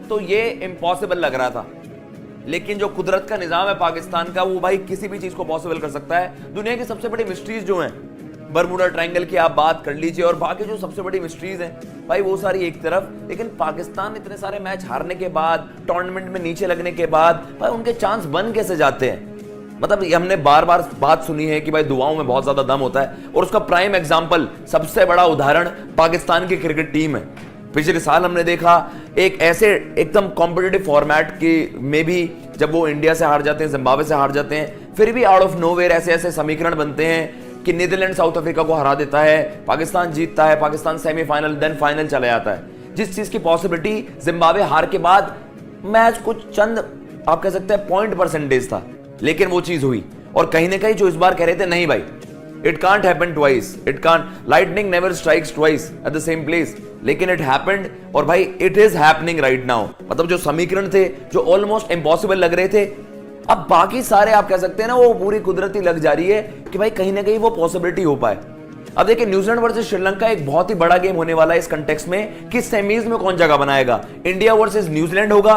तो ये इम्पॉसिबल लग रहा था। लेकिन जो कुदरत का निजाम है पाकिस्तान का, वो भाई किसी भी चीज को पॉसिबल कर सकता है। दुनिया की सबसे बड़ी मिस्ट्रीज जो हैं, बरमूडा ट्रायंगल की आप बात कर लीजिए और बाकी जो सबसे बड़ी मिस्ट्रीज हैं भाई, वो सारी एक तरफ। लेकिन पाकिस्तान इतने सारे मैच हारने के बाद, टूर्नामेंट में नीचे लगने के बाद, भाई उनके चांस बन कैसे जाते हैं? मतलब हमने बार बार बात सुनी है कि भाई दुआओं में बहुत ज्यादा दम होता है, और उसका प्राइम एग्जाम्पल, सबसे बड़ा उदाहरण पाकिस्तान की क्रिकेट टीम है। पिछले साल हमने देखा एक ऐसे एकदम कॉम्पिटिटिव फॉर्मेट की में भी, जब वो इंडिया से हार जाते हैं, जिम्बाब्वे से हार जाते हैं, फिर भी आउट ऑफ नोवेयर ऐसे ऐसे समीकरण बनते हैं कि नीदरलैंड साउथ अफ्रीका को हरा देता है, पाकिस्तान जीतता है, पाकिस्तान सेमीफाइनल देन फाइनल चला जाता है। जिस चीज की पॉसिबिलिटी जिम्बाब्वे हार के बाद मैच कुछ चंद आप कह सकते हैं पॉइंट परसेंटेज था, लेकिन वो चीज हुई। और कहीं ना कहीं जो इस बार कह रहे थे नहीं भाई, it can't happen twice, it can't, lightning never strikes twice at the same place, लेकिन इट हैपेंड। और भाई it is happening right now. मतलब जो समीकरण थे जो ऑलमोस्ट इम्पॉसिबल लग रहे थे, अब बाकी सारे आप कह सकते हैं ना, वो पूरी कुदरती लग जा रही है कि भाई कहीं ना कहीं वो पॉसिबिलिटी हो पाए। अब देखिए न्यूजीलैंड वर्सेस श्रीलंका एक बहुत ही बड़ा गेम होने वाला है इस कंटेक्स्ट में कि सेमीज में कौन जगह बनाएगा। इंडिया वर्सेस न्यूजीलैंड होगा,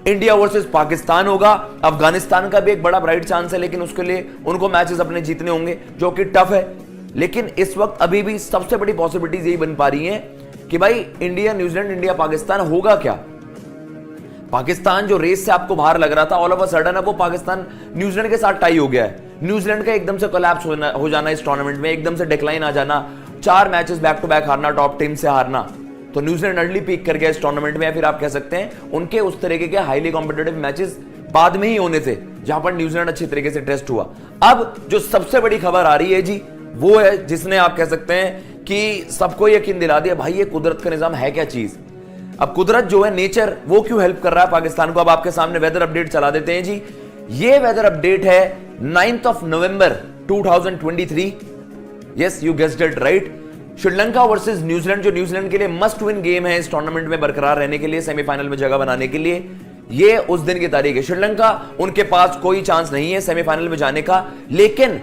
इंडिया वर्सेस पाकिस्तान होगा, अफगानिस्तान का भी एक बड़ा ब्राइट चांस है, लेकिन उसके लिए उनको मैचेस अपने जीतने होंगे जो कि टफ है। लेकिन इस वक्त अभी भी सबसे बड़ी पॉसिबिलिटीज यही बन पा रही हैं कि भाई इंडिया न्यूजीलैंड, इंडिया पाकिस्तान होगा क्या। पाकिस्तान जो रेस से आपको बाहर लग रहा था, ऑल ऑफ अ सडन अब वो पाकिस्तान न्यूजीलैंड के साथ टाई हो गया है। न्यूजीलैंड का एकदम से कोलैप्स हो जाना इस टूर्नामेंट में, एकदम से डिक्लाइन आ जाना, 4 मैचेस बैक टू बैक हारना, टॉप टीम से हारना, तो न्यूजीलैंड अर्ली पीक कर गया इस टूर्नामेंट में। या फिर आप कह सकते हैं उनके उस तरीके के हाईली कॉम्पिटिटिव मैचेस बाद में ही होने थे जहां पर न्यूजीलैंड अच्छी तरीके से टेस्ट हुआ। अब जो सबसे बड़ी खबर आ रही है जी, वो है जिसने आप कह सकते हैं कि सबको यकीन दिला दिया भाई ये कुदरत का निजाम है क्या चीज। अब कुदरत जो है, नेचर, वो क्यों हेल्प कर रहा है पाकिस्तान को। अब आपके सामने वेदर अपडेट चला देते हैं जी। ये वेदर अपडेट है 9th of November 2023। Yes, you guessed it right. Sri Lanka versus New Zealand, जो न्यूजीलैंड के लिए मस्ट विन गेम है इस टूर्नामेंट में बरकरार रहने के लिए, सेमीफाइनल में जगह बनाने के लिए, ये उस दिन की तारीख है। श्रीलंका, उनके पास कोई चांस नहीं है सेमीफाइनल में जाने का, लेकिन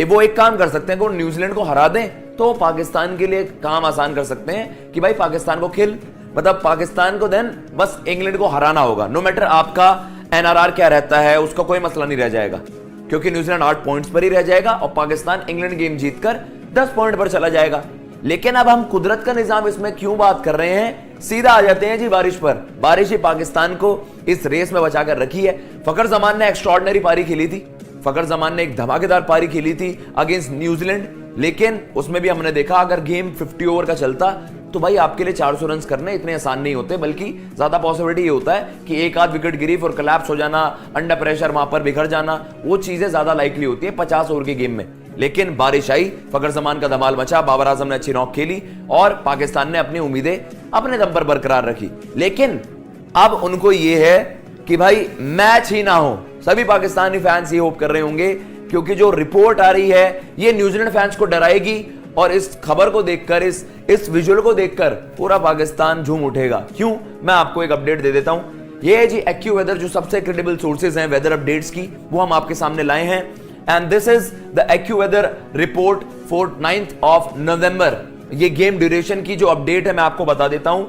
वो एक काम कर सकते हैं कि न्यूजीलैंड को हरा दें तो पाकिस्तान के लिए काम आसान कर सकते हैं कि भाई पाकिस्तान को खेल, मतलब पाकिस्तान को देन बस इंग्लैंड को हराना होगा। नो मैटर आपका एनआरआर क्या रहता है, उसका कोई मसला नहीं रह जाएगा, क्योंकि न्यूजीलैंड 8 पॉइंट्स पर ही रह जाएगा और पाकिस्तान इंग्लैंड गेम जीतकर 10 पॉइंट पर चला जाएगा। लेकिन अब हम कुदरत का निजाम इसमें क्यों बात कर रहे हैं, सीधा आ जाते हैं जी बारिश पर। बारिश ही पाकिस्तान को इस रेस में बचाकर रखी है। फखर जमान ने एक्स्ट्रॉर्डिनरी पारी खेली थी, फखर जमान ने एक धमाकेदार पारी खेली थी अगेंस्ट न्यूजीलैंड, लेकिन उसमें भी हमने देखा अगर गेम 50 ओवर का चलता तो भाई आपके लिए 400 रन करने इतने आसान नहीं होते, बल्कि ज्यादा पॉसिबिलिटी ये होता है कि एक आध विकेट गिरी और कोलैप्स हो जाना, अंडर प्रेशर वहां पर बिखर जाना, वो चीजें ज्यादा लाइकली होती है 50 ओवर के गेम में। लेकिन बारिश आई, फखर जमान का धमाल मचा, बाबर आजम ने अच्छी नॉक खेली और पाकिस्तान ने अपनी उम्मीदें अपने दम पर बरकरार रखी। लेकिन अब उनको ये है कि भाई मैच ही ना हो। सभी पाकिस्तानी फैंस ये होप कर रहे होंगे, क्योंकि जो रिपोर्ट आ रही है ये न्यूजीलैंड फैंस को डराएगी और इस खबर को देखकर, इस विजुअल को देखकर पूरा पाकिस्तान झूम उठेगा। क्यों, मैं आपको एक अपडेट दे देता हूं। ये है जी एक्यूवेदर, जो सबसे क्रेडिबल सोर्सेज हैं वेदर अपडेट्स की, वो हम आपके सामने लाए हैं। And this is the AccuWeather report for 9th of November। ये गेम ड्यूरेशन की जो अपडेट है मैं आपको बता देता हूं।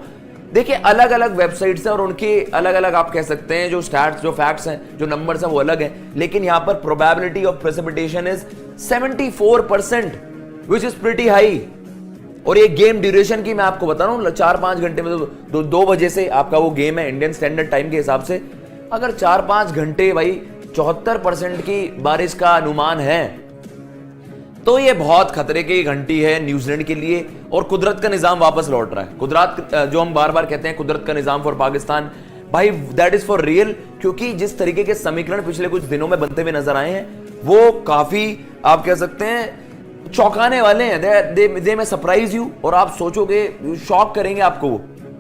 देखिए अलग अलग वेबसाइट्स हैं और उनके अलग अलग आप कह सकते हैं जो स्टैट्स, जो फैक्ट्स हैं, जो नंबर्स हैं वो अलग हैं, लेकिन यहां पर probability of precipitation is 74%, which is pretty high. और ये गेम ड्यूरेशन की मैं आपको बता रहा हूं, 4-5 घंटे में, तो 2 बजे से आपका वो गेम है इंडियन स्टैंडर्ड टाइम के हिसाब से। अगर 4-5 घंटे भाई 74% की बारिश का अनुमान है, तो ये बहुत खतरे की घंटी है न्यूजीलैंड के लिए। और कुदरत का निजाम वापस लौट रहा है। कुदरत, जो हम बार बार कहते हैं कुदरत का निजाम फॉर पाकिस्तान, भाई दैट इज फॉर रियल। क्योंकि जिस तरीके के समीकरण पिछले कुछ दिनों में बनते हुए नजर आए हैं, वो काफी आप कह सकते हैं चौंकाने वाले हैं। दे में सरप्राइज यू, और आप सोचोगे, शॉक करेंगे आपको,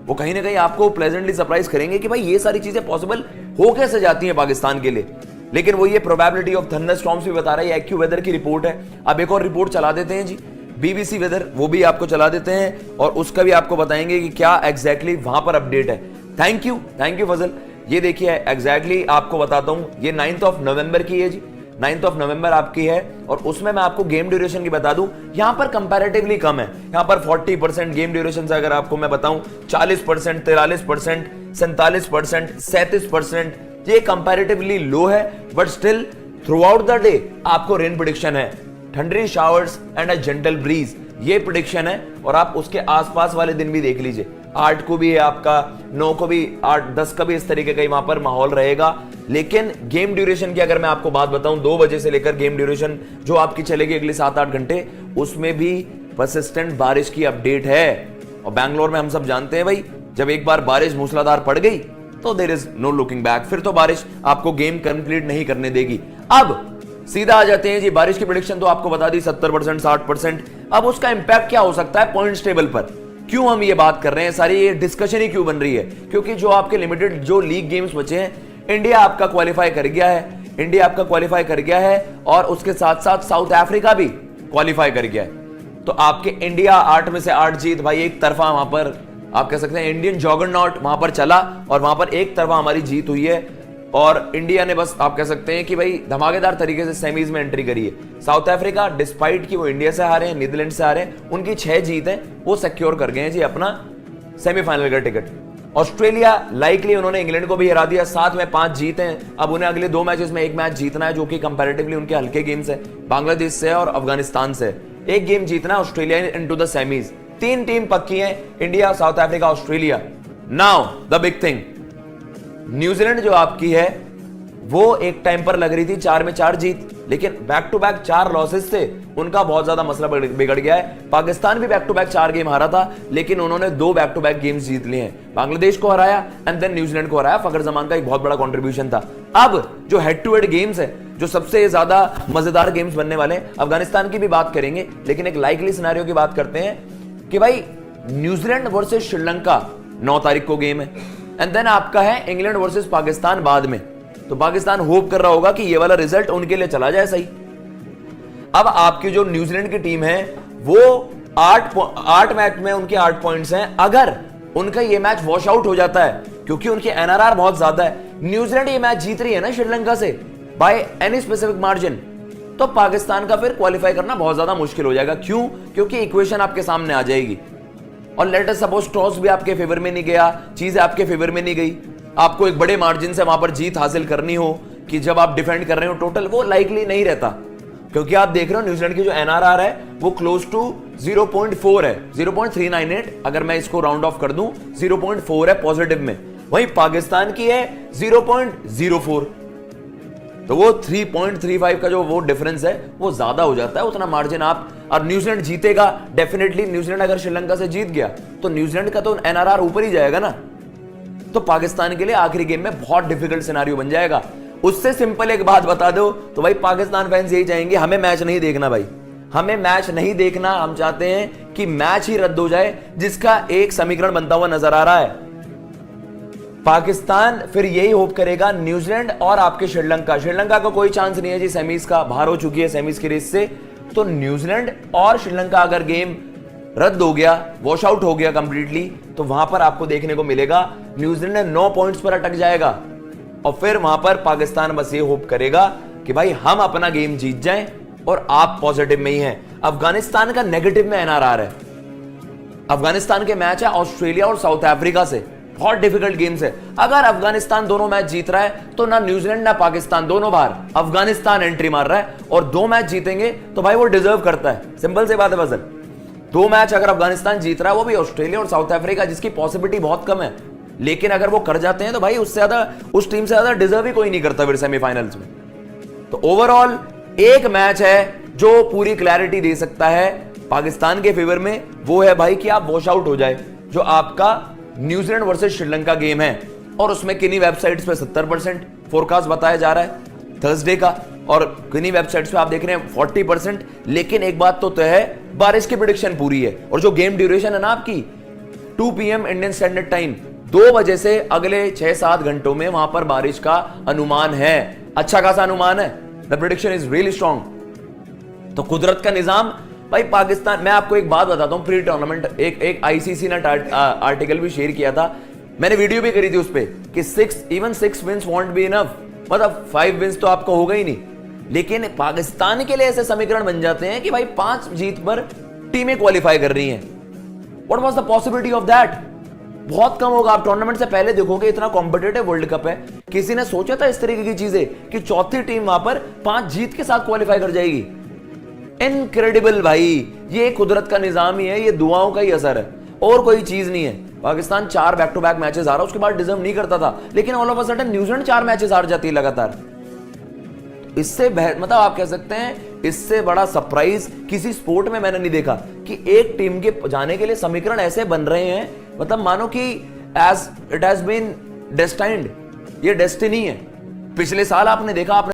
वो कहीं ना कहीं आपको प्लेजेंटली सरप्राइज करेंगे कि भाई ये सारी चीजें पॉसिबल हो कैसे जाती हैं पाकिस्तान के लिए। लेकिन वो ये प्रोबेबिलिटी ऑफ थंडरस्टॉर्म्स भी बता रहा है, एक्यू वेदर की रिपोर्ट है। अब एक और रिपोर्ट चला देते हैं जी, बीबीसी वेदर, वो भी आपको चला देते हैं और उसका भी आपको बताएंगे कि क्या एग्जैक्टली वहां पर अपडेट है। थैंक यू फजल। ये देखिए एग्जैक्टली आपको बताता हूं, ये 9th of November की है जी। 9th ऑफ नवंबर आपकी है, और उसमें मैं आपको गेम ड्यूरेशन की बता दूं, यहां पर कंपैरेटिवली कम है। यहां पर 40% गेम ड्यूरेशन से अगर आपको मैं बताऊं 40%, 43%, 47%, 37%, ये कंपैरेटिवली लो है। But still throughout the day आपको रेन प्रेडिक्शन है, thundery showers and a gentle breeze, ये प्रेडिक्शन है। और आप उसके आसपास वाले दिन भी देख लीजिए, 8 को भी है आपका, 9 को भी, 8, 10 का भी इस तरीके का वहां पर माहौल रहेगा। लेकिन गेम ड्यूरेशन की अगर मैं आपको बात बताऊं, 2 बजे से लेकर गेम ड्यूरेशन जो आपकी चलेगी अगले 7-8 घंटे, उसमें भी परसिस्टेंट बारिश की अपडेट है। और बैंगलोर में हम सब जानते हैं भाई, जब एक बार बारिश मूसलाधार पड़ गई तो there is no looking back, फिर तो बारिश आपको गेम कंप्लीट नहीं करने देगी। अब सीधा आ जाते हैं जी, बारिश की प्रेडिक्शन तो आपको बता दी 70%, 60%। अब उसका इंपैक्ट क्या हो सकता है पॉइंट्स टेबल पर? क्यों हम ये बात कर रहे हैं, सारी ये डिस्कशन ही क्यों बन रही है? क्योंकि जो आपके लिमिटेड जो लीग गेम्स बचे हैं, इंडिया आपका क्वालिफाई कर गया है, इंडिया आपका क्वालिफाई कर गया है, और उसके साथ साथ साउथ अफ्रीका भी क्वालिफाई कर गया है। तो आपके इंडिया 8 में से 8 जीत भाई, एक तरफा वहां पर आप कह सकते हैं इंडियन जॉगरनॉट वहां पर चला, और वहां पर एक तरफा हमारी जीत हुई है। और इंडिया ने बस आप कह सकते हैं कि भाई धमाकेदार तरीके से सेमीज में एंट्री करी है। साउथ अफ्रीका डिस्पाइट कि वो इंडिया से हारे हैं, नीदरलैंड से हारे हैं, उनकी 6 जीतें वो सिक्योर कर गए हैं जी अपना सेमीफाइनल का टिकट। ऑस्ट्रेलिया लाइकली उन्होंने इंग्लैंड को भी हरा दिया, 7 में 5 जीते हैं। अब उन्हें अगले 2 मैचेस में 1 मैच जीतना है, जो कि कंपैरेटिवली उनके हल्के गेम्स है, बांग्लादेश से और अफगानिस्तान से। एक गेम जीतना है Australia into the semis. 3 team पक्की हैं, India, south Africa, Australia. Now the big thing, New Zealand जो आपकी है वो एक टाइम पर लग रही थी 4 में 4 जीत, लेकिन बैक टू बैक 4 लॉसेस से उनका बहुत ज्यादा मसला बिगड़ गया है। पाकिस्तान भी बैक टू बैक 4 गेम हारा था, लेकिन उन्होंने 2 बैक टू बैक गेम्स जीत लिए हैं। बांग्लादेश को हराया एंड देन न्यूजीलैंड को हराया। फखर जमान का एक बहुत बड़ा कंट्रीब्यूशन था। अब जो हेड टू हेड गेम्स है, जो सबसे ज्यादा मजेदार गेम्स बनने वाले हैं, अफगानिस्तान की भी बात करेंगे, लेकिन एक लाइकली सिनेरियो की बात करते हैं कि भाई न्यूजीलैंड वर्सेस श्रीलंका 9 तारीख को गेम है, एंड देन आपका है इंग्लैंड वर्सेस पाकिस्तान बाद में। तो पाकिस्तान होप कर रहा होगा कि ये वाला रिजल्ट उनके लिए चला जाए सही। अब आपकी जो न्यूजीलैंड की टीम है वो 8 मैच में उनके 8 पॉइंट्स हैं। अगर उनका ये मैच वॉश आउट हो जाता है, क्योंकि उनकी एनआरआर बहुत ज्यादा है, न्यूजीलैंड ये मैच जीत रही है ना श्रीलंका से बाय एनी स्पेसिफिक मार्जिन, तो पाकिस्तान का फिर क्वालिफाई करना बहुत ज्यादा मुश्किल हो जाएगा। क्यों? क्योंकि इक्वेशन आपके सामने आ जाएगी। और लेट अस सपोज टॉस भी आपके फेवर में नहीं गया, चीजें आपके फेवर में नहीं गई, आपको एक बड़े मार्जिन से वहां पर जीत हासिल करनी हो कि जब आप डिफेंड कर रहे हो टोटल, वो लाइकली नहीं रहता। क्योंकि आप देख रहे हो न्यूजीलैंड की जो एनआरआर है वो क्लोज टू 0.4 है, 0.398, अगर मैं इसको राउंड ऑफ कर दूं 0.4 है पॉजिटिव में। वहीं पाकिस्तान की है 0.04, तो वो 3.35 का जो वो डिफरेंस है वो ज्यादा हो जाता है। उतना मार्जिन आप, और न्यूजीलैंड जीतेगा डेफिनेटली। न्यूजीलैंड अगर श्रीलंका से जीत गया तो न्यूजीलैंड का तो एनआरआर ऊपर ही जाएगा ना, तो पाकिस्तान के लिए आखिरी गेम में बहुत डिफिकल्ट सिनेरियो बन जाएगा। उससे सिंपल एक बात बता दो तो भाई पाकिस्तान फैंस यही चाहेंगे, हमें मैच नहीं देखना भाई, हमें मैच नहीं देखना। हम चाहते हैं कि मैच ही रद्द हो जाए, जिसका एक समीकरण बनता हुआ नजर आ रहा है। पाकिस्तान फिर यही होप करेगा, न्यूजीलैंड और आपके श्रीलंका का कोई चांस नहीं है जी, सेमीज का बाहर हो चुकी है सेमीज की रेस से। तो न्यूजीलैंड और श्रीलंका अगर गेम रद्द हो गया, वॉश आउट हो गया कंप्लीटली, तो वहां पर आपको देखने को मिलेगा न्यूजीलैंड 9 पॉइंट्स पर अटक जाएगा। और फिर वहां पर पाकिस्तान बस ये होप करेगा कि भाई हम अपना गेम जीत जाएं और आप पॉजिटिव में ही हैं। अफगानिस्तान का नेगेटिव में एनआरआर है। अफगानिस्तान के मैच है ऑस्ट्रेलिया और साउथ अफ्रीका से, बहुत डिफिकल्ट गेम्स है। अगर अफगानिस्तान दोनों मैच जीत रहा है तो ना न्यूजीलैंड ना पाकिस्तान, दोनों बार अफगानिस्तान एंट्री मार रहा है, और 2 मैच जीतेंगे तो भाई वो डिजर्व करता है। सिंपल सी बात है फजल, 2 मैच अगर अफगानिस्तान जीत रहा है, वो भी ऑस्ट्रेलिया और साउथ अफ्रीका जिसकी पॉसिबिलिटी बहुत कम है, लेकिन अगर वो कर जाते हैं तो भाई उससे ज्यादा, उस टीम से ज्यादा डिजर्व ही कोई नहीं करता फिर सेमीफाइनल्स में। तो ओवरऑल एक मैच है जो पूरी क्लैरिटी दे सकता है पाकिस्तान के फेवर में, वो है भाई कि आप वॉश आउट हो जाए, जो आपका न्यूजीलैंड वर्सेस श्रीलंका गेम है। और उसमें किन्हीं वेबसाइट्स पे 70% फोरकास्ट बताया जा रहा है थर्सडे का, और किन्हीं वेबसाइट्स पे आप देख रहे हैं 40%। लेकिन एक बात तो तय है, बारिश की प्रेडिक्शन पूरी है। और जो गेम ड्यूरेशन है ना आपकी 2 PM इंडियन स्टैंडर्ड टाइम, 2 बजे से अगले 6-7 घंटों में वहां पर बारिश का अनुमान है, अच्छा खासा अनुमान है। The prediction is really strong. तो कुदरत का निजाम भाई पाकिस्तान, मैं आपको एक बात बताता हूं, प्री टूर्नामेंट एक आईसीसी ने आर्टिकल भी शेयर किया था, मैंने वीडियो भी करी थी उस पर कि 6 विंस वॉन्ट बी इनफ, मतलब 5 विंस तो आपको होगा ही नहीं। लेकिन पाकिस्तान के लिए ऐसे समीकरण बन जाते हैं कि भाई 5 जीत पर टीमें क्वालिफाई कर रही हैं। What was the possibility of that? बहुत कम होगा। आप टूर्नामेंट से पहले देखोगे, इतना कॉम्पिटेटिव वर्ल्ड कप है, किसी ने सोचा था इस तरीके की चीजें कि चौथी टीम वहां पर 5 जीत के साथ क्वालिफाई कर जाएगी? इनक्रेडिबल भाई, ये कुदरत का निजाम ही है, ये दुआओं का ही असर है और कोई चीज नहीं है। Pakistan 4 back to back matches हारा, उसके बाद डिजर्व नहीं करता था, लेकिन ऑल ऑफ अ सडन न्यूजीलैंड 4 मैचेस हार जाती है लगातार। इससे मतलब आप कह सकते हैं इससे बड़ा सरप्राइज किसी स्पोर्ट में मैंने नहीं देखा कि एक टीम के जाने के लिए समीकरण ऐसे बन रहे हैं, मतलब मानो कि as it has been destined, ये डेस्टिनी है। पिछले साल आपने देखा, आपने